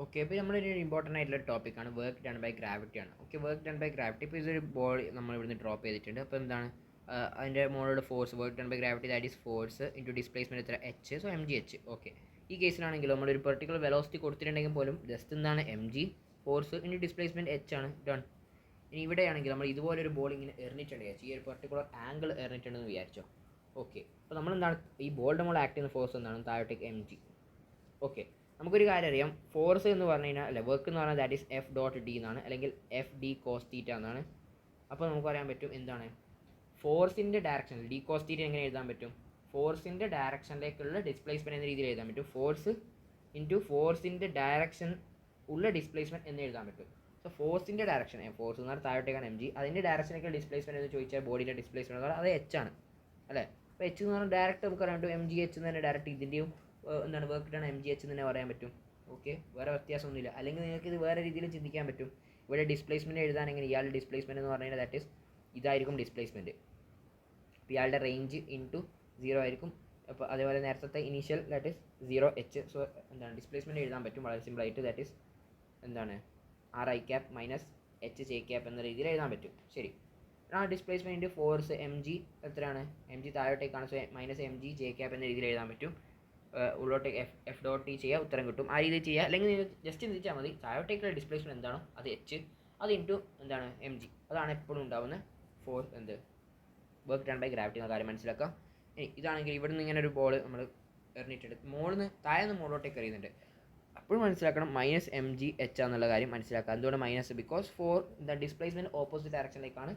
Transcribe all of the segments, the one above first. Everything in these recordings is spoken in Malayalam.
ഓക്കെ, അപ്പോൾ നമ്മളൊരു ഇമ്പോർട്ടൻ്റ് ആയിട്ടുള്ള ടോപ്പിക്കാണ് വർക്ക് ഡൺ ബൈ ഗ്രാവിറ്റി ആണ്. Okay, work done by gravity. ഇപ്പോൾ ഇതൊരു ബോൾ നമ്മൾ ഇവിടുന്ന് ഡ്രോപ്പ് ചെയ്തിട്ടുണ്ട്. അപ്പോൾ എന്താണ് അതിൻ്റെ മുകളിലുള്ള force, work done by gravity that is force into displacement എത്ര H, so M G H. Okay, ഈ കേസിലാണെങ്കിൽ നമ്മളൊരു പെർട്ടിക്കുലർ വെലോസിറ്റി കൊടുത്തിട്ടുണ്ടെങ്കിൽ പോലും ജസ്റ്റ് എന്താണ് M G force into displacement H ആണ് ഡൺ. ഇനി ഇവിടെയാണെങ്കിൽ നമ്മൾ ഇതുപോലൊരു ബോൾ ഇങ്ങനെ എറിഞ്ഞിട്ടുണ്ട് വിചാരിച്ചു, ഈ ഒരു പെർട്ടിക്കുലർ ആംഗിൾ എറിഞ്ഞിട്ടുണ്ടെന്ന് വിചാരിച്ചോ. ഓക്കെ, അപ്പോൾ നമ്മളെന്താണ് ഈ ബോളിൻ്റെ മുകളിൽ ആക്ട് ചെയ്യുന്ന ഫോഴ്സ് എന്താണ് താഴോട്ടേക്ക് എം ജി. ഓക്കെ, നമുക്കൊരു കാര്യം അറിയാം, ഫോഴ്സ് എന്ന് പറഞ്ഞു കഴിഞ്ഞാൽ അല്ല വർക്ക് എന്ന് പറഞ്ഞാൽ that is F dot D എന്നാണ്, അല്ലെങ്കിൽ എഫ് ഡി കോസ് തീറ്റ എന്നാണ്. അപ്പോൾ നമുക്ക് പറയാൻ പറ്റും എന്താണ് ഫോഴ്സിൻ്റെ ഡയറക്ഷൻ ഡി കോസ് തീറ്റ എങ്ങനെ എഴുതാൻ പറ്റും, ഫോഴ്സിൻ്റെ ഡയറക്ഷനിലേക്കുള്ള ഡിസ്പ്ലേസ്മെൻറ്റ് എന്ന രീതിയിൽ എഴുതാൻ പറ്റും. ഫോഴ്സ് ഇൻറ്റു ഫോഴ്സിൻ്റെ ഡയറക്ഷൻ ഉള്ള ഡിസ്പ്ലേസ്മെൻറ്റ് എന്ന് എഴുതാൻ പറ്റും. സോ ഫോഴ്സിൻ്റെ ഡയറക്ഷൻ, ഫോഴ്സ് എന്ന് പറഞ്ഞാൽ താഴോട്ടേക്കാണ് എം ജി, അതിൻ്റെ ഡയറക്ഷനിലേക്കുള്ള ഡിസ്പ്ലേസ്മെൻറ്റ് എന്ന് ചോദിച്ചാൽ ബോഡിയുടെ ഡിസ്പ്ലേസ്മെൻറ്റ് എന്ന് പറഞ്ഞാൽ അത് എച്ച് ആണ് അല്ലേ. അപ്പോൾ എച്ച് എന്ന് പറഞ്ഞാൽ ഡയറക്റ്റ് നമുക്ക് പറയാൻ പറ്റും എം ജി എച്ച് എന്ന് തന്നെ ഡയറക്റ്റ് ഇതിൻ്റെയും എന്താണ് work done M G H എന്ന് തന്നെ പറയാൻ പറ്റും. ഓക്കെ, വേറെ വ്യത്യാസമൊന്നുമില്ല. അല്ലെങ്കിൽ നിങ്ങൾക്ക് ഇത് വേറെ രീതിയിൽ ചിന്തിക്കാൻ പറ്റും. ഇവിടെ ഡിസ്പ്ലേസ്മെൻറ്റ് എഴുതാനെങ്കിൽ ഇയാളുടെ ഡിസ്പ്ലേസ്മെൻറ്റ് എന്ന് പറഞ്ഞു കഴിഞ്ഞാൽ ദാറ്റ് ഈസ് ഇതായിരിക്കും ഡിസ്പ്ലേസ്മെൻറ്റ്. അപ്പോൾ ഇയാളുടെ റേഞ്ച് ഇൻറ്റു 0 ആയിരിക്കും. അപ്പോൾ അതേപോലെ നേരത്തെ initial that is 0 H. So എന്താണ് ഡിസ്പ്ലേസ്മെൻറ്റ് എഴുതാൻ പറ്റും വളരെ സിമ്പിളായിട്ട്. ദാറ്റ് ഈസ് എന്താണ് R I cap minus H J cap എന്ന രീതിയിൽ എഴുതാൻ പറ്റും. ശരി, ആ ഡിസ്പ്ലേസ്മെൻറ്റ് ഫോഴ്സ് എം ജി എത്രയാണ്, എം ജി താഴോട്ടേക്കാണ്. So minus M G J cap എന്ന രീതിയിൽ എഴുതാൻ പറ്റും. ഉള്ളോട്ടേക്ക് എഫ് ഡോട്ട് ടി ചെയ്യുക, ഉത്തരം കിട്ടും. ആ രീതിയിൽ ചെയ്യുക. അല്ലെങ്കിൽ നിങ്ങൾ ജസ്റ്റ് ചിന്തിച്ചാൽ മതി, താഴോട്ടേക്കുള്ള ഡിസ്പ്ലേസ്മെൻറ്റ് എന്താണോ അത് എച്ച്, അത് ഇൻറ്റു എന്താണ് എം ജി. അതാണ് എപ്പോഴും ഉണ്ടാവുന്ന ഫോഴ്സ് എന്ത് വർക്ക് ഡൺ ബൈ ഗ്രാവിറ്റി എന്ന കാര്യം മനസ്സിലാക്കാം. ഇതാണെങ്കിൽ ഇവിടെ നിന്ന് ഇങ്ങനെ ഒരു ബോൾ നമ്മൾ എറിഞ്ഞിട്ടുണ്ട്, മുകളിൽ നിന്ന് താഴെ നിന്ന് മുകളിലോട്ടേക്ക് എറിയുന്നുണ്ട്. അപ്പോഴും മനസ്സിലാക്കണം മൈനസ് എം ജി എച്ച് എന്നുള്ള കാര്യം മനസ്സിലാക്കുക. എന്തുകൊണ്ട് minus, because for the displacement opposite ഡയറക്ഷനിലേക്കാണ്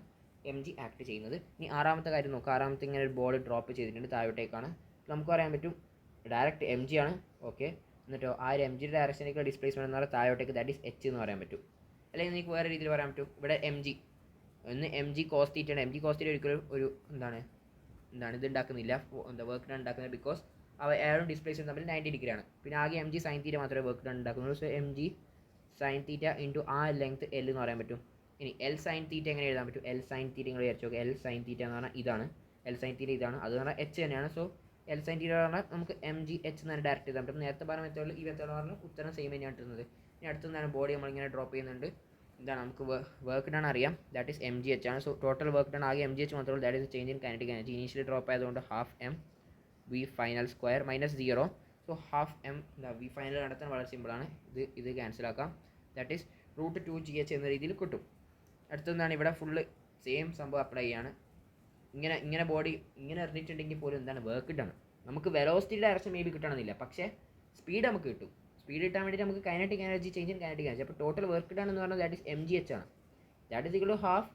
എം ജി ആക്ട് ചെയ്യുന്നത്. ഇനി ആറാമത്തെ കാര്യം നോക്കുക. ആറാമത്തെ ഇങ്ങനെ ഒരു ബോൾ ഡ്രോപ്പ് ചെയ്തിട്ടുണ്ട് താഴോട്ടേക്കാണ്. നമുക്ക് പറയാൻ പറ്റും ഡയറക്റ്റ് എം ജി ആണ്. ഓക്കെ, എന്നിട്ടോ ആ ഒരു എം ജിയുടെ ഡയറക്ഷനിലേക്ക് ഡിസ്പ്ലേസ്മെൻറ്റ് എന്ന് പറഞ്ഞാൽ താഴോട്ടേക്ക് ദാറ്റ് ഈസ് എച്ച് എന്ന് പറയാൻ പറ്റും. അല്ലെങ്കിൽ നിങ്ങൾക്ക് വേറെ രീതിയിൽ പറയാൻ പറ്റും, ഇവിടെ എം ജി ഒന്ന് എം ജി കോസ് തീറ്റയാണ്. എം ജി കോസ് തീറ്റ ഒരിക്കലും ഒരു എന്താണ് ഇത് ഉണ്ടാക്കുന്നില്ല, എന്താ വർക്ക് ഡൺ ഉണ്ടാക്കുന്നത്, ബിക്കോസ് അയാളും ഡിസ്പ്ലേസ്മെൻറ്റ് തമ്മിൽ 90 ഡിഗ്രിയാണ്. പിന്നെ ആകെ എം ജി സൈൻ തീറ്റ മാത്രമേ വർക്ക് ഡൺ ഉണ്ടാക്കുന്നുള്ളൂ. So M G sine theta into ആ ലെങ്ത് എൽ എന്ന് പറയാൻ പറ്റും. ഇനി എൽ സൈൻ തീറ്റ എങ്ങനെ എഴുതാൻ പറ്റും, എൽ സൈൻ തീറ്റ നിങ്ങൾ വിചാരിച്ചു നോക്കുക. എൽ സൈൻ തീറ്റ എന്ന് പറഞ്ഞാൽ ഇതാണ്, എൽ സൈൻ തീറ്റ ഇതാണ്, അത് പറഞ്ഞാൽ എച്ച് തന്നെയാണ്. സോ എൽ സൈൻ തീറ്റ പറഞ്ഞാൽ നമുക്ക് എം ജി എച്ച് എന്ന് ഡയറക്റ്റ് ചെയ്താൽ പറ്റും. നേരത്തെ പറഞ്ഞ മെത്തേഡിൽ ഈ മെത്തേഡ് പറഞ്ഞാൽ ഉത്തരം സെയിം തന്നെയാണ് കിട്ടുന്നത്. ഇനി അടുത്തെന്താണ് ബോഡി നമ്മളിങ്ങനെ ഡ്രോപ്പ് ചെയ്യുന്നുണ്ട്. എന്താണ് നമുക്ക് വർക്ക് ഡൺ അറിയാം, that is M G H ആണ്. സോ ടോട്ടൽ വർക്ക് ഡൺ ആകെ എം ജി എച്ച് മാത്രമേ ഉള്ളൂ. That is change in kinetic energy. Initially drop ആയതുകൊണ്ട് half M V final square minus 0. So half M V final കണ്ടെത്താൻ വളരെ സിമ്പിളാണ്. ഇത് ക്യാൻസൽ ആക്കാം. ദാറ്റ് ഈസ് √2 GH എന്ന രീതിയിൽ കിട്ടും. അടുത്തെന്താണ് ഇവിടെ ഫുള്ള് സെയിം സംഭവം അപ്ലൈ ചെയ്യാണ്. ഇങ്ങനെ ബോഡി ഇങ്ങനെ എറിഞ്ഞിട്ടുണ്ടെങ്കിൽ പോലും എന്താണ് വർക്ക് ഡൺ നമുക്ക് വെലോസിറ്റി ഡയറക്ഷൻ മേ ബി കിട്ടണമെന്നില്ല, പക്ഷേ സ്പീഡ് നമുക്ക് കിട്ടും. സ്പീഡ് കിട്ടാൻ വേണ്ടിയിട്ട് നമുക്ക് kinetic energy change in kinetic energy. അപ്പോൾ ടോട്ടൽ വർക്ക് ഡൺ എന്ന് പറഞ്ഞാൽ that is M G H ആണ്. That is equal to half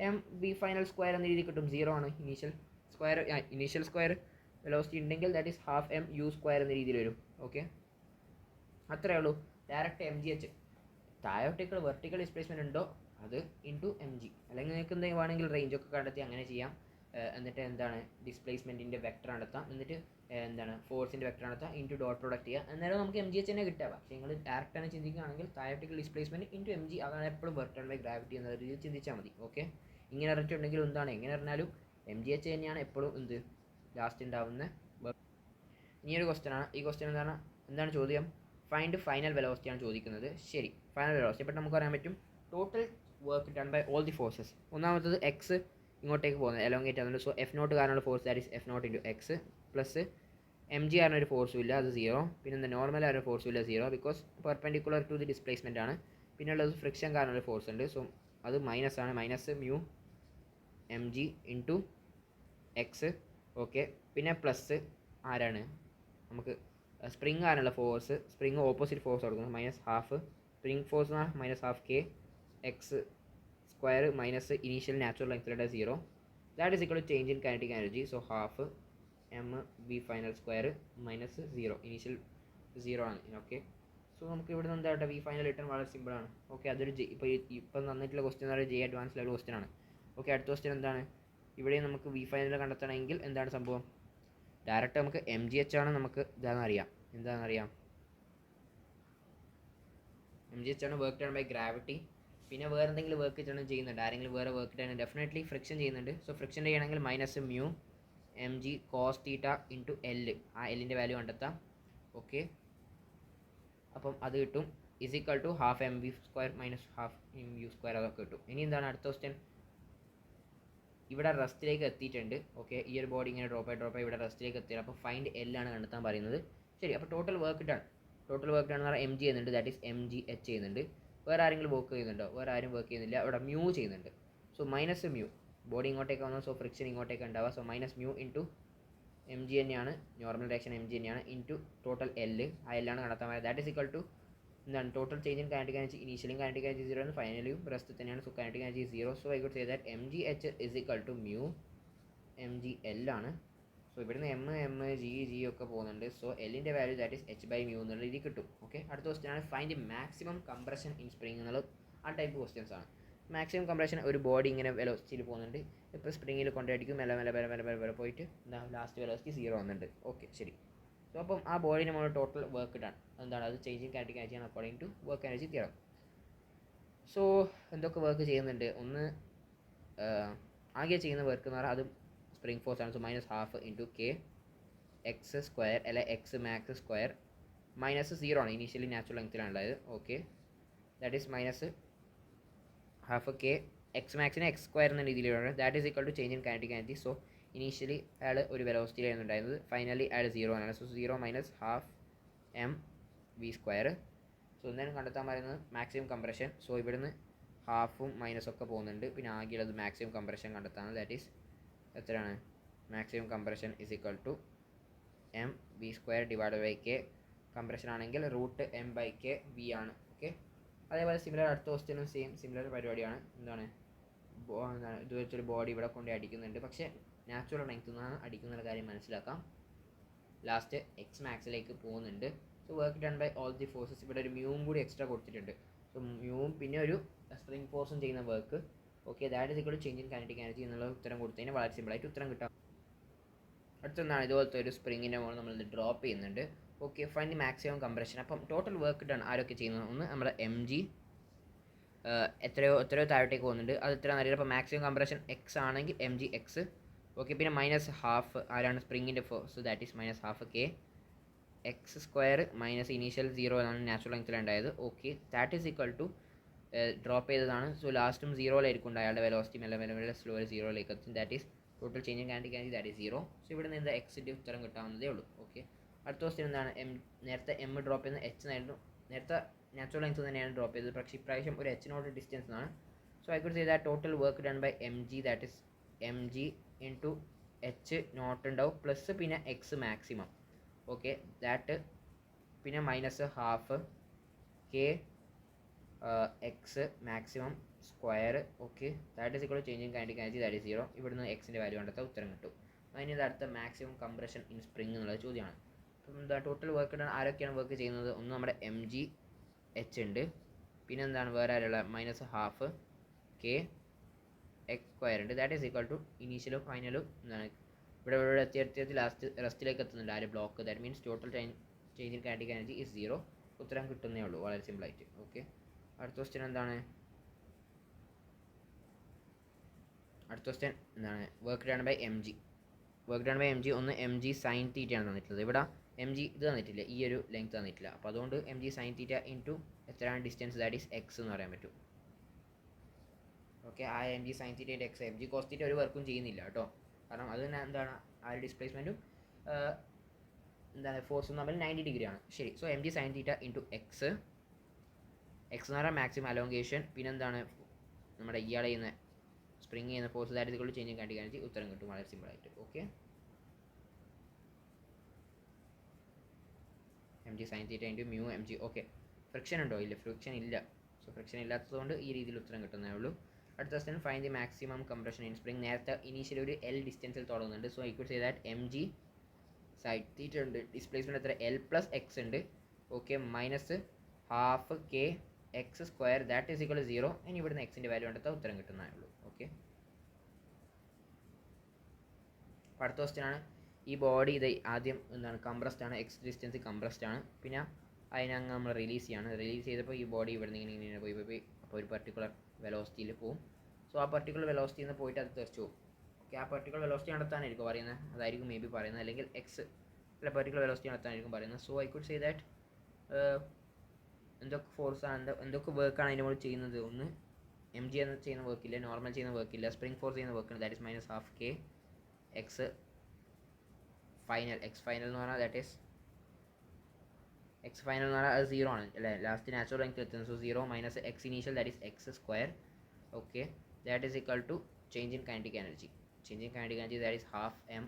M V final square എന്ന രീതിയിൽ കിട്ടും. 0 ആണ് ഇനീഷ്യൽ സ്ക്വയർ വെലോസിറ്റി ഉണ്ടെങ്കിൽ that is half M U square എന്ന രീതിയിൽ വരും. ഓക്കെ, അത്രയേ ഉള്ളൂ. Direct M G H താഴോട്ടേക്കുള്ള vertical displacement ഉണ്ടോ അത് ഇൻറ്റു എം ജി. അല്ലെങ്കിൽ നിങ്ങൾക്ക് എന്തെങ്കിലും വേണമെങ്കിൽ റേഞ്ചൊക്കെ കണ്ടെത്തി അങ്ങനെ ചെയ്യാം. എന്നിട്ട് എന്താണ് ഡിസ്പ്ലേസ്മെൻറ്റിൻ്റെ വെക്ടർ കണ്ടെത്താം, എന്നിട്ട് എന്താണ് ഫോഴ്സിൻ്റെ വെക്ടർ കണ്ടെത്താം, ഇൻറ്റു ഡോട്ട് പ്രൊഡക്റ്റ് ചെയ്യുക. എന്നാലും നമുക്ക് എം ജി എച്ച് തന്നെ കിട്ടുക. പക്ഷേ നിങ്ങൾ ഡയറക്റ്റ് ആണ് ചിന്തിക്കുകയാണെങ്കിൽ താഴോട്ടേക്കുള്ള ഡിസ്പ്ലേസ്മെൻറ്റ് ഇൻറ്റു എം ജി, അതാണ് എപ്പോഴും വർക്ക് ഡൺ ബൈ ഗ്രാവിറ്റി എന്ന രീതിയിൽ ചിന്തിച്ചാൽ മതി. ഓക്കെ, ഇങ്ങനെ അറിഞ്ഞിട്ടുണ്ടെങ്കിൽ എന്താണ് എങ്ങനെ അറിഞ്ഞാലും എം ജി എച്ച് തന്നെയാണ് എപ്പോഴും ലാസ്റ്റ് ഉണ്ടാവുന്ന. ഇനിയൊരു ക്വസ്റ്റ്യൻ ആണ്. ഈ ക്വസ്റ്റ്യൻ എന്താണ് ചോദ്യം, ഫൈൻഡ് ഫൈനൽ വെലോസിറ്റിയാണ് ചോദിക്കുന്നത്. ശരി, ഫൈനൽ വെലോസിറ്റി അപ്പോൾ നമുക്ക് പറയാൻ പറ്റും total work done by all the forces. ഒന്നാമത്തത് എക്സ് ഇങ്ങോട്ടേക്ക് പോകുന്നത് എലോങ്ങേറ്റ് ആകുന്നുണ്ട്. സോ എഫ് നോട്ട് കാരണമുള്ള force that is F naught into X plus M G കാരണം ഒരു ഫോഴ്സും ഇല്ല, അത് 0. പിന്നെ എന്താ നോർമൽ ആയ ഫോഴ്സും ഇല്ല, 0, because perpendicular to the displacement ആണ്. പിന്നെ ഉള്ളത് ഫ്രിക്ഷൻ കാരണം ഒരു ഫോഴ്സ് ഉണ്ട്. സോ അത് മൈനസ് ആണ്, minus mu M G into X. Okay, പിന്നെ പ്ലസ് ആരാണ് നമുക്ക് സ്പ്രിങ് കാരണമുള്ള ഫോഴ്സ്, സ്പ്രിങ് ഓപ്പോസിറ്റ് ഫോഴ്സ് കൊടുക്കുന്നത് minus half spring force minus half K X square minus initial natural ലെങ്ത്തിലുള്ള 0. That is equal to change in kinetic energy. So half M V final square minus 0, initial 0 ആണ്. ഓക്കെ, സോ നമുക്ക് ഇവിടെ നിന്ന് എന്താ വി ഫൈനൽ റിട്ടേൺ വളരെ സിമ്പിളാണ്. ഓക്കെ, അതൊരു ഇപ്പം തന്നിട്ടുള്ള ക്വസ്റ്റ്യൻ എന്ന് പറയുന്നത് ജെ അഡ്വാൻസ് ലെവൽ ക്വസ്റ്റ്യൻ ആണ്. ഓക്കെ, അടുത്ത ക്വസ്റ്റ്യൻ എന്താണ്, ഇവിടെ നമുക്ക് വി ഫൈനൽ കണ്ടെത്തണമെങ്കിൽ എന്താണ് സംഭവം, ഡയറക്റ്റ് നമുക്ക് എം ജി എച്ച് ആണ് നമുക്ക് എന്താണെന്നറിയാം എം ജി എച്ച് ആണ് വർക്ക് ഡൺ ബൈ ഗ്രാവിറ്റി. പിന്നെ വേറെ എന്തെങ്കിലും വർക്ക് ചെയ്യുന്നുണ്ട്, ആരെങ്കിലും വേറെ വർക്ക് ഡൺ ഡെഫിനറ്റ്ലി ഫ്രിക്ഷൻ ചെയ്യുന്നുണ്ട്. സോ ഫ്രിക്ഷൻ ചെയ്യണമെങ്കിൽ minus mu M G cos theta into L, ആ എല്ലിൻ്റെ വാല്യൂ കണ്ടെത്താം. ഓക്കെ, അപ്പം അത് കിട്ടും. Is equal to half M V square minus half M U square അതൊക്കെ കിട്ടും. ഇനി എന്താണ് അടുത്ത ക്വസ്റ്റ്യൻ? ഇവിടെ റെസ്റ്റിലേക്ക് എത്തിയിട്ടുണ്ട്. ഓക്കെ, ഈ ഒരു ബോഡി ഇങ്ങനെ ഡ്രോപ്പ് ആയി ഇവിടെ റെസ്റ്റിലേക്ക് എത്തിയത്. അപ്പോൾ ഫൈൻഡ് എൽ ആണ് കണ്ടെത്താൻ പറയുന്നത്. ശരി, അപ്പോൾ ടോട്ടൽ വർക്ക് ഡൺ എന്ന് പറഞ്ഞാൽ എം ജി ചെയ്യുന്നുണ്ട്, that is M G H ചെയ്യുന്നുണ്ട്. വേറെ ആരെങ്കിലും വർക്ക് ചെയ്യുന്നുണ്ടോ? വേറെ ആരും വർക്ക് ചെയ്യുന്നില്ല. ഇവിടെ മ്യൂ ചെയ്യുന്നുണ്ട്. സോ മൈനസ് മ്യൂ, ബോഡി ഇങ്ങോട്ടേക്ക് വന്നു, സോ ഫ്രിക്ഷൻ ഇങ്ങോട്ടേക്ക് ഉണ്ടാവുക. So minus mu into M G തന്നെയാണ്, നോർമൽ റിയാക്ഷൻ എം ജി തന്നെയാണ്, ഇൻറ്റു ടോട്ടൽ എൽ. ആ എല്ലാണ് കണ്ടെത്താൻ പറയുന്നത്. ദാറ്റ് ഈസ് ഈക്വൽ ടു എന്താണ്? Total change in kinetic energy, ഇനീഷ്യലും കൈനറ്റിക് എനർജി 0 ആണ്, ഫൈനലിയും റെസ്റ്റ് തന്നെയാണ്. So kinetic energy 0. So I could say that M G H is equal to mu M G L ആണ്. സോ ഇവിടുന്ന് എം ജി ഒക്കെ പോകുന്നുണ്ട്. സോ എല്ലിൻ്റെ value that is H by mu എന്നുള്ള രീതി കിട്ടും. ഓക്കെ, അടുത്ത ക്വസ്റ്റ്യൻ ആണ് find maximum compression in spring എന്നുള്ളത്. ആ ടൈപ്പ് ക്വസ്റ്റ്യൻസ് ആണ്. മാക്സിമം കംപ്രഷൻ, ഒരു ബോഡി ഇങ്ങനെ വെലോസിറ്റിയിൽ പോകുന്നുണ്ട്. ഇപ്പോൾ സ്പ്രിങ്ങിൽ കൊണ്ടടിക്കും, മെല്ലെ പോയിട്ട് എന്താ ലാസ്റ്റ് വെലോസിറ്റി 0 വന്നിട്ടുണ്ട്. ഓക്കെ, ശരി. സോ അപ്പം ആ ബോഡിന് നമ്മൾ ടോട്ടൽ വർക്ക് ഡൺ എന്താണ്? അത് ചേഞ്ചിങ് കൈനറ്റിക് എനർജി ആണ് according to work energy theorem. So എന്തൊക്കെ വർക്ക് ചെയ്യുന്നുണ്ട്? ഒന്ന് ആകെ ചെയ്യുന്ന വർക്ക് എന്ന് പറഞ്ഞാൽ അത് സ്പ്രിംഗ് ഫോഴ്സ് ആണ്. So minus half into K X square അല്ലെ എക്സ് മാക്സ് സ്ക്വയർ മൈനസ് 0 ആണ്. ഇനീഷ്യലി നാച്ചുറൽ ലെങ്ത്തിലാണ് ഉള്ളത്. Okay, that is minus half K X മാക്സിനെ എക്സ് സ്ക്വയർ എന്ന രീതിയിലാണ്. That is equal to change in kinetic energy. So initially അയാൾ ഒരു വെലോസിറ്റിയിലായിരുന്നു ഉണ്ടായിരുന്നത്, ഫൈനലി അയാൾ 0 ആണ്. So 0 minus half M V square. So എന്തായാലും കണ്ടെത്താൻ പറയുന്നത് മാക്സിമം കംപ്രഷൻ. സോ ഇവിടുന്ന് ഹാഫും മൈനസൊക്കെ പോകുന്നുണ്ട്. പിന്നെ ആകെയുള്ളത് മാക്സിമം കംപ്രഷൻ കണ്ടെത്താൻ. ദാറ്റ് ഈസ് എത്രയാണ്? Maximum compression is equal to M V square divide by K. Compression ആണെങ്കിൽ root M by K V ആണ്. ഓക്കെ, അതേപോലെ സിമിലർ അടുത്ത ക്വസ്റ്റ്യനും സെയിം സിമിലർ പരിപാടിയാണ്. എന്താണ് ഇത് വെച്ചൊരു ബോഡി ഇവിടെ കൊണ്ട് അടിക്കുന്നുണ്ട്, പക്ഷേ നാച്ചുറൽ ലെങ്ത്തിൽ നിന്നാണ് അടിക്കുന്ന കാര്യം മനസ്സിലാക്കാം. ലാസ്റ്റ് എക്സ് മാക്സിലേക്ക് പോകുന്നുണ്ട്. So work done by all the forces. ഇവിടെ ഒരു മ്യൂവും കൂടി എക്സ്ട്രാ കൊടുത്തിട്ടുണ്ട്. സോ മ്യൂവും പിന്നെ ഒരു സ്പ്രിംഗ് ഫോഴ്സും ചെയ്യുന്ന work. Okay, that is equal to change in kinetic energy എന്നുള്ള ഉത്തരം കൊടുത്തതിന് വളരെ സിമ്പിളായിട്ട് ഉത്തരം കിട്ടാം. അടുത്തൊന്നാണ് ഇതുപോലത്തെ ഒരു സ്പ്രിങ്ങിൻ്റെ മുകളിൽ നമ്മൾ ഡ്രോപ്പ് ചെയ്യുന്നുണ്ട്. Okay, find the maximum compression. അപ്പം ടോട്ടൽ വർക്ക് ഡൺ ആരൊക്കെ ചെയ്യുന്നത്? ഒന്ന് നമ്മുടെ എം ജി എത്രയോ താഴോട്ടേക്ക് പോകുന്നുണ്ട്, അത് എത്ര അറിയില്ല. അപ്പോൾ മാക്സിമം കംപ്രഷൻ എക്സ് ആണെങ്കിൽ എം ജി എക്സ്. ഓക്കെ, പിന്നെ മൈനസ് ഹാഫ് ആരാണ്? സ്പ്രിങ്ങിൻ്റെ force, that is minus half K X square minus initial 0 എന്നാണ് നാച്ചുറൽ ലെങ്ത്തിലുണ്ടായത്. Okay, that is equal to drop ചെയ്തതാണ്. സോ ലാസ്റ്റും 0 ഉണ്ട്. അയാളുടെ വെലോസിറ്റി മെല്ലെ സ്ലോ 0 എത്തും. That is total change in kinetic energy that is 0. So ഇവിടെ നിന്ന് എന്താ എക്സിൻ്റെ ഉത്തരം കിട്ടാവുന്നതേ ഉള്ളൂ. ഓക്കെ, അടുത്ത ക്വസ്റ്റ്യൻ എന്താണ്? നേരത്തെ എം ഡ്രോപ്പ് ചെയ്യുന്ന എച്ച് എന്നായിരുന്നു. നേരത്തെ നാച്ചുറൽ ലെങ്ത് തന്നെയാണ് ഡ്രോപ്പ് ചെയ്തത്, പക്ഷേ ഇപ്രാവശ്യം ഒരു എച്ചിനോട് ഡിസ്റ്റൻസ് ആണ്. So I could say that total work done by M G that is M G into H naught ഉണ്ടാവും പ്ലസ് പിന്നെ എക്സ് മാക്സിമം. ഓക്കെ, ദാറ്റ് പിന്നെ minus half K X maximum square. Okay, that is equal to change in kinetic energy that is 0. ഇവിടുന്ന് എക്സിൻ്റെ വാല്യൂ കണ്ടെത്താൻ ഉത്തരം കിട്ടും. അതിന് ഇത് അടുത്ത മാക്സിമം കംപ്രഷൻ ഇൻ സ്പ്രിംഗ് എന്നുള്ള ചോദ്യമാണ്. അപ്പം എന്താ ടോട്ടൽ വർക്ക് ഡൺ ആരൊക്കെയാണ് വർക്ക് ചെയ്യുന്നത്? ഒന്ന് നമ്മുടെ എം ജി എച്ച് ഉണ്ട്, പിന്നെ എന്താണ് വേറെ ആരുള്ള minus half K X square ഉണ്ട്. ദാറ്റ് ഈസ് ഈക്വൽ ടു ഇനീഷ്യലും ഫൈനലും എന്താണ് ഇവിടെ എത്തി ലാസ്റ്റ് റെസ്റ്റിലേക്ക് എത്തുന്നുണ്ട്. ആര്? Block. That means total change in kinetic energy is 0. ഉത്തരം കിട്ടുന്നേ ഉള്ളൂ, വളരെ സിമ്പിളായിട്ട്. ഓക്കെ, അടുത്ത ക്വസ്റ്റ്യൻ എന്താണ്? അടുത്ത ക്വസ്റ്റ്യൻ എന്താണ്? Work done by M G. Work done by M G ഒന്ന് എം ജി സൈൻ തീറ്റയാണ് തന്നിട്ടുള്ളത്. ഇവിടെ എം ജി ഇത് തന്നിട്ടില്ല, ഈ ഒരു ലെങ്ത് തന്നിട്ടില്ല. അപ്പോൾ അതുകൊണ്ട് M G sine theta into എത്രയാണ് ഡിസ്റ്റൻസ്, ദാറ്റ് ഈസ് എക്സ് എന്ന് പറയാൻ പറ്റും. ഓക്കെ, ആ M G sine theta X. M G cos theta ഒരു വർക്കും ചെയ്യുന്നില്ല കേട്ടോ, കാരണം അത് എന്താണ് ആ ഒരു ഡിസ്പ്ലേസ്മെൻറ്റും എന്താണ് ഫോഴ്സും തമ്മിൽ 90 ഡിഗ്രി ആണ്. ശരി, so M G sine theta into X. X എന്ന് പറഞ്ഞാൽ മാക്സിമം അലോങ്കേഷൻ, പിന്നെ എന്താണ് നമ്മുടെ ഇയാളെ ചെയ്യുന്ന സ്പ്രിങ് ചെയ്യുന്ന force that is equal to change in kinetic energy. ഉത്തരം കിട്ടും വളരെ സിമ്പിളായിട്ട്. Okay, M G sine theta into mu M G. Okay, friction ഉണ്ടോ? ഇല്ല, ഫ്രിക്ഷൻ ഇല്ല. സോ ഫ്രിക്ഷൻ ഇല്ലാത്തതുകൊണ്ട് ഈ രീതിയിൽ ഉത്തരം കിട്ടുന്നേ ഉള്ളൂ. അടുത്ത question find the maximum compression in spring. നേരത്തെ ഇനീഷ്യലി ഒരു എൽ ഡിസ്റ്റൻസിൽ തുടങ്ങുന്നുണ്ട്. So I could say that M G sine theta ഉണ്ട്, ഡിസ്പ്ലേസ്മെൻറ്റ് എത്ര? എൽ പ്ലസ് എക്സ് ഉണ്ട്. Okay, minus half K X square that is equal to 0. ഇനി ഇവിടുന്ന് എക്സിൻ്റെ വാല്യൂ കണ്ടെത്താൻ ഉത്തരം കിട്ടുന്നേ ഉള്ളൂ. ഓക്കെ, അടുത്ത ക്വസ്റ്റ്യൻ ആണ്. ഈ ബോഡി ഇത് ആദ്യം എന്താണ് കംപ്രസ്ഡ് ആണ്, എക്സ് ഡിസ്റ്റൻസ് കംപ്രസ്ഡ് ആണ്, പിന്നെ അതിനങ്ങ് നമ്മൾ റിലീസ് ചെയ്തപ്പോൾ ഈ ബോഡി ഇവിടെ നിന്ന് ഇങ്ങനെ പോയി അപ്പോൾ ഒരു പർട്ടിക്കുലർ വെലോസിറ്റിയിൽ പോവും. സോ ആ പർട്ടിക്കുലർ വെലോസിറ്റിയിൽ നിന്ന് പോയിട്ട് അത് തെറിച്ചു പോകും. ഓക്കെ, ആ പർട്ടിക്കുലർ വെലോസിറ്റി നടത്താനായിരിക്കും പറയുന്നത്, അതായിരിക്കും മേ ബി പറയുന്നത്, അല്ലെങ്കിൽ എക്സ് അല്ല പർട്ടിക്കുലർ വെലോസിറ്റി നടത്താനായിരിക്കും പറയുന്നത്. So I could say that എന്തൊക്കെ ഫോഴ്സാണ് എന്തൊക്കെ വർക്കാണ് അതിൻ്റെ മുകളിൽ ചെയ്യുന്നത്. ഒന്ന് എം ജി എന്ന് ചെയ്യുന്ന വർക്കില്ല, നോർമൽ ചെയ്യുന്ന വർക്കില്ല, സ്പ്രിംഗ് ഫോഴ്സ് ചെയ്യുന്ന വർക്കുണ്ട്. That is -12k x final. X final എന്ന് പറഞ്ഞാൽ ദാറ്റ് ഈസ് എക്സ് ഫൈനൽ എന്ന് പറഞ്ഞാൽ അത് 0 ആണ് അല്ലേ, ലാസ്റ്റ് നാച്ചുറൽ ലെങ്ത് എത്തുന്നത്. So 0 minus X initial that is X square. Okay, that is equal to change in kinetic energy. Change in kinetic energy that is half M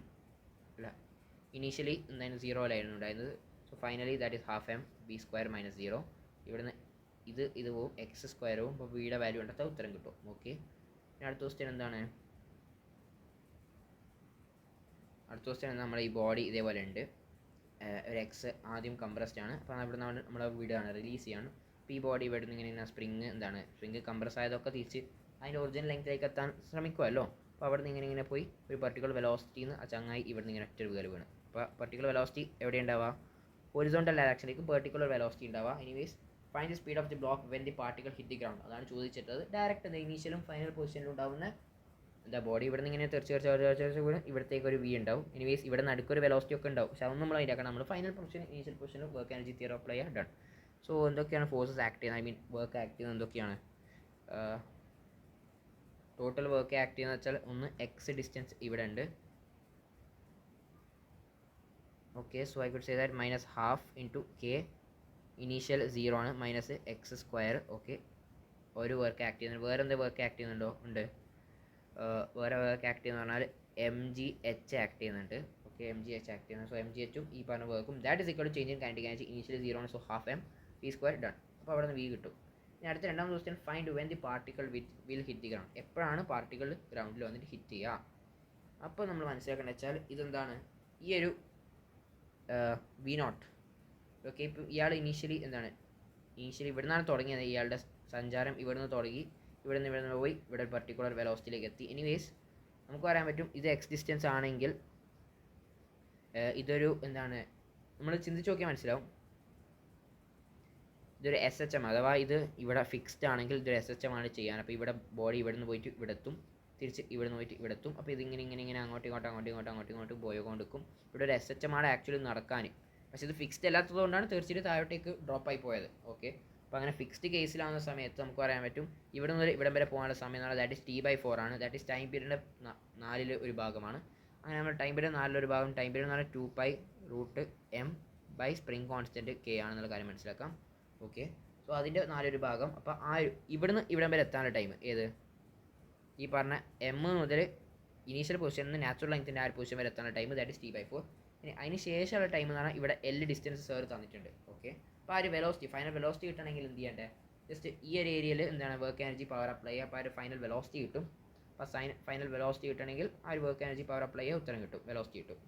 അല്ല, ഇനീഷ്യലി എന്തായാലും 0 ഉണ്ടായിരുന്നത്. So finally that is half M B square minus 0. ഇവിടുന്ന് ഇത് പോവും, എക്സ് സ്ക്വയർ പോവും. അപ്പോൾ ബിയുടെ വാല്യൂ കണ്ടെത്താൻ ഉത്തരം കിട്ടും. ഓക്കെ, പിന്നെ അടുത്ത ക്വസ്റ്റ്യൻ എന്താണ്? അടുത്ത ക്വസ്റ്റ്യൻ നമ്മൾ ഈ ബോഡി ഇതേപോലെ ഉണ്ട്, ഒരു എക്സ് ആദ്യം കംപ്രസ്ഡ് ആണ്. അപ്പോൾ ഇവിടെ നമ്മളെ വിടുകയാണ്, റിലീസ് ചെയ്യാണ്. അപ്പോൾ ഈ ബോഡി ഇവിടെ നിന്ന് ഇങ്ങനെ സ്പ്രിങ് കംപ്രസ് ആയതൊക്കെ തിരിച്ച് അതിൻ്റെ ഒറിജിനൽ ലെങ്ത്തിലേക്ക് എത്താൻ ശ്രമിക്കുമല്ലോ. അപ്പോൾ അവിടെ നിന്ന് ഇങ്ങനെ പോയി ഒരു പർട്ടിക്കുലർ വെലോസിറ്റിയിൽ നിന്ന് ആ ചങ്ങായി ഇവിടെ നിന്ന് ഇങ്ങനെ ഒറ്റ വീല് വീണ്. അപ്പോൾ പർട്ടിക്കുലർ വെലോസിറ്റി എവിടെ ഉണ്ടാവുക? ഹൊറിസോണ്ടൽ ഡയറക്ഷനിലേക്ക് പർട്ടിക്കുലർ വെലോസിറ്റി ഉണ്ടാവുക. Anyways find the speed of the block when the particle hit the ground. അതാണ് ചോദിച്ചിട്ടത്. ഡയറക്റ്റ് ഇനീഷ്യലും ഫൈനൽ പൊസിഷനിലും ഉണ്ടാവുന്ന ബോഡി ഇവിടെ നിന്ന് ഇങ്ങനെ തെറിച്ച് വീണ് ഇവിടത്തേക്ക് ഒരു വി ഉണ്ടാവും. എനിവേസ് ഇവിടെ നടുക്കൊരു വെലോസിറ്റി ഒക്കെ ഉണ്ടാവും. പക്ഷേ അതൊന്നും നമ്മൾ അതിൻ്റെ നമ്മൾ ഫൈനൽ പൊസിഷൻ ഇനീഷ്യൽ പൊസിഷനിൽ വർക്ക് എനർജി തിയറി അപ്ലൈ ചെയ്യാൻ ഡൺ. സോ എന്തൊക്കെയാണ് ഫോഴ്സസ് ആക്ട് ചെയ്യുന്നത്, വർക്ക് ആക്ട് ചെയ്യുന്നത് എന്തൊക്കെയാണ്? ടോട്ടൽ വർക്ക് ആക്ട് ചെയ്യുന്നത് വെച്ചാൽ ഒന്ന് എക്സ് ഡിസ്റ്റൻസ് ഇവിടെ ഉണ്ട്. Okay, so I could say that -12 into K initial 0 ആണ്, മൈനസ് എക്സ് സ്ക്വയർ. ഓക്കെ, ഒരു വർക്ക് ആക്ട് ചെയ്യുന്നുണ്ട്. വേറെ എന്ത് വർക്ക് ആക്ട് ചെയ്യുന്നുണ്ടോ? ഉണ്ട്. വേറെ വർക്ക് ആക്ട് ചെയ്യുന്ന പറഞ്ഞാൽ എം ജി എച്ച് ആക്ട് ചെയ്യുന്നുണ്ട്. Okay, M G H act ചെയ്യുന്നത്. സോ എം ജി എച്ചും ഈ പറഞ്ഞ വർക്കും that is equal to change in kinetic energy initially 0 ആണ്. So half M P square done. അപ്പോൾ അവിടെ നിന്ന് വി കിട്ടും. ഇനി അടുത്ത രണ്ടാമത്തെ question, find when the particle will hit the ground. എപ്പോഴാണ് പാർട്ടിക്കൽ ഗ്രൗണ്ടിൽ വന്നിട്ട് ഹിറ്റ് ചെയ്യുക? അപ്പോൾ നമ്മൾ മനസ്സിലാക്കേണ്ടത് വെച്ചാൽ ഇതെന്താണ്, ഈ ഒരു വി നോട്ട്. ഓക്കെ, ഇപ്പോൾ ഇയാൾ ഇനീഷ്യലി ഇവിടെ നിന്നാണ് തുടങ്ങിയത്. ഇയാളുടെ സഞ്ചാരം ഇവിടെ നിന്ന് തുടങ്ങി, ഇവിടെ നിന്ന് പോയി ഇവിടെ ഒരു പർട്ടിക്കുലർ വെലോസിറ്റിയിലേക്ക് എത്തി. എനിവേസ് നമുക്ക് പറയാൻ പറ്റും ഇത് എക്സ് ഡിസ്റ്റൻസ് ആണെങ്കിൽ ഇതൊരു നമ്മൾ ചിന്തിച്ച് നോക്കിയാൽ മനസ്സിലാവും. ഇതൊരു എസ് എച്ച് എം, അഥവാ ഇത് ഇവിടെ ഫിക്സ്ഡ് ആണെങ്കിൽ ഇതൊരു എസ് എച്ച് എം ആണ് ചെയ്യാൻ. അപ്പോൾ ഇവിടെ ബോഡി ഇവിടെ നിന്ന് പോയിട്ട് ഇവിടെ എത്തും, തിരിച്ച് ഇവിടെ നിന്ന് പോയിട്ട് ഇവിടെ എത്തും. അപ്പോൾ ഇതിങ്ങനെ അങ്ങോട്ടും ഇങ്ങോട്ടും പോയിക്കൊണ്ടിരിക്കും. ഇവിടെ ഒരു എസ് എച്ച് എം ആണ് ആക്ച്വലി നടക്കാൻ. പക്ഷേ ഇത് ഫിക്സ്ഡ് അല്ലാത്തതുകൊണ്ടാണ് തീർച്ചയായിട്ടും താഴോട്ടേക്ക് ഡ്രോപ്പായി പോയത്. ഓക്കെ, അപ്പോൾ അങ്ങനെ ഫിക്സ്ഡ് കേസിലാവുന്ന സമയത്ത് നമുക്ക് പറയാൻ പറ്റും ഇവിടെ നിന്ന് ഇവിടം വരെ പോകാനുള്ള സമയം എന്ന് പറഞ്ഞാൽ ദാറ്റ് ഇസ് T/4 ആണ്. ദാറ്റ് ഇസ് ടൈം പീരീഡിൻ്റെ 4 ഒരു ഭാഗമാണ്. അങ്ങനെ നമ്മൾ ടൈം പീരീഡ് 4 ഭാഗം, ടൈം പീരീഡ് എന്ന് പറഞ്ഞാൽ 2π/m by spring constant k ആണെന്നുള്ള കാര്യം മനസ്സിലാക്കാം. ഓക്കെ, സോ അതിൻ്റെ 4 ഭാഗം. അപ്പോൾ ഇവിടുന്ന് ഇവിടം വരെ എത്താനുള്ള ടൈം ഏത് ഈ പറഞ്ഞ എം മുതൽ ഇനീഷ്യൽ പൊസിഷനിൽ നിന്ന് നാച്ചുറൽ ലെങ്ത്തിൻ്റെ ആ ഒരു പൊസിഷൻ വരെ എത്താനുള്ള ടൈം ദാറ്റ് ഇസ് T/4. ഇനി അതിന് ശേഷമുള്ള ടൈം എന്ന് പറഞ്ഞാൽ ഇവിടെ L ഡിസ്റ്റൻസ് സേർ തന്നിട്ടുണ്ട്. ഓക്കെ, അപ്പോൾ ആ ഒരു വെലോസിറ്റി ഫൈനൽ വെലോസിറ്റി കിട്ടണമെങ്കിൽ എന്ത് ചെയ്യേണ്ടത്? ജസ്റ്റ് ഈ ഒരു ഏരിയയിൽ വർക്ക് എനർജി പവർ അപ്ലൈ ചെയ്യുക. അപ്പോൾ ആ ഒരു ഫൈനൽ വെലോസിറ്റി കിട്ടും. അപ്പോൾ ഫൈനൽ വെലോസിറ്റി കിട്ടണമെങ്കിൽ ആ ഒരു വർക്ക് എനർജി പവർ അപ്ലൈ ചെയ്യുക, ഉത്തരം കിട്ടും, വെലോസിറ്റി കിട്ടും.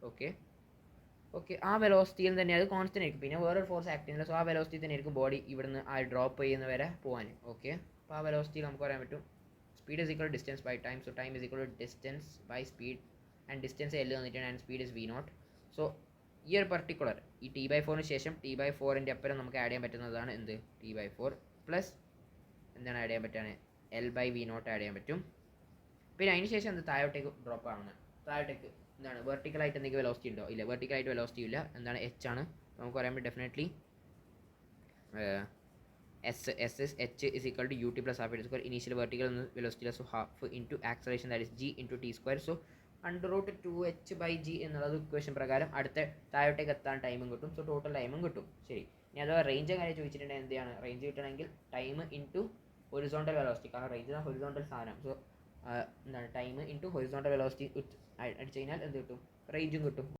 ഓക്കെ, ആ വെലോസിറ്റിയിൽ തന്നെ അത് കോൺസ്റ്റൻ്റ് ആയിരിക്കും. പിന്നെ വേറൊരു ഫോഴ്സ് ആക്ട് ചെയ്യുന്നില്ല. സോ ആ വെലോസിറ്റി തന്നെ ആയിരിക്കും ബോഡി ഇവിടുന്ന് ആ ഡ്രോപ്പ് ചെയ്യുന്ന വരെ പോകാൻ. ഓക്കെ, അപ്പോൾ ആ വെലോസിറ്റിയിൽ നമുക്ക് പറയാൻ പറ്റും speed is equal to distance by time. So time is equal to distance by speed and distance L തന്നിട്ടുണ്ട് and speed is v0. So ഈ ഒരു പർട്ടിക്കുലർ ഈ T/4ന് ശേഷം T/4ൻ്റെ അപ്പുറം നമുക്ക് ആഡ് ചെയ്യാൻ പറ്റുന്നതാണ് എന്ത് T/4 പ്ലസ് ആഡ് ചെയ്യാൻ പറ്റുകയാണ് L/v0 ആഡ് ചെയ്യാൻ പറ്റും. പിന്നെ അതിന് ശേഷം താഴോട്ടേക്ക് ഡ്രോപ്പ് ആവുന്നത്. താഴോട്ടേക്ക് വെർട്ടിക്കലായിട്ട് എന്തെങ്കിലും വെലോസിറ്റി ഉണ്ടോ? ഇല്ല, വെർട്ടിക്കലായിട്ട് വെലോസിറ്റി ഇല്ല. h ആണ്. നമുക്ക് പറയാൻ പറ്റും definitely h is equal to ut plus half square. Initial vertical velocity so half into acceleration that is g into t². So √2h/g എന്നുള്ളത് ഇക്വേഷൻ പ്രകാരം അടുത്ത താഴോട്ടേക്ക് എത്താൻ ടൈമും കിട്ടും. സോ ടോട്ടൽ ടൈമും കിട്ടും. ശരി, ഇനി അഥവാ റേഞ്ച് കാര്യം ചോദിച്ചിട്ടുണ്ടെങ്കിൽ എന്താണ് റേഞ്ച് കിട്ടണമെങ്കിൽ ടൈം ഇൻറ്റു ഹൊറിസോണ്ടൽ വെലോസിറ്റി. കാരണം റേഞ്ച് ഹൊറിസോണ്ടൽ സാധനം. So time into horizontal velocity അടിച്ചു കഴിഞ്ഞാൽ എന്ത് കിട്ടും? റേഞ്ചും കിട്ടും.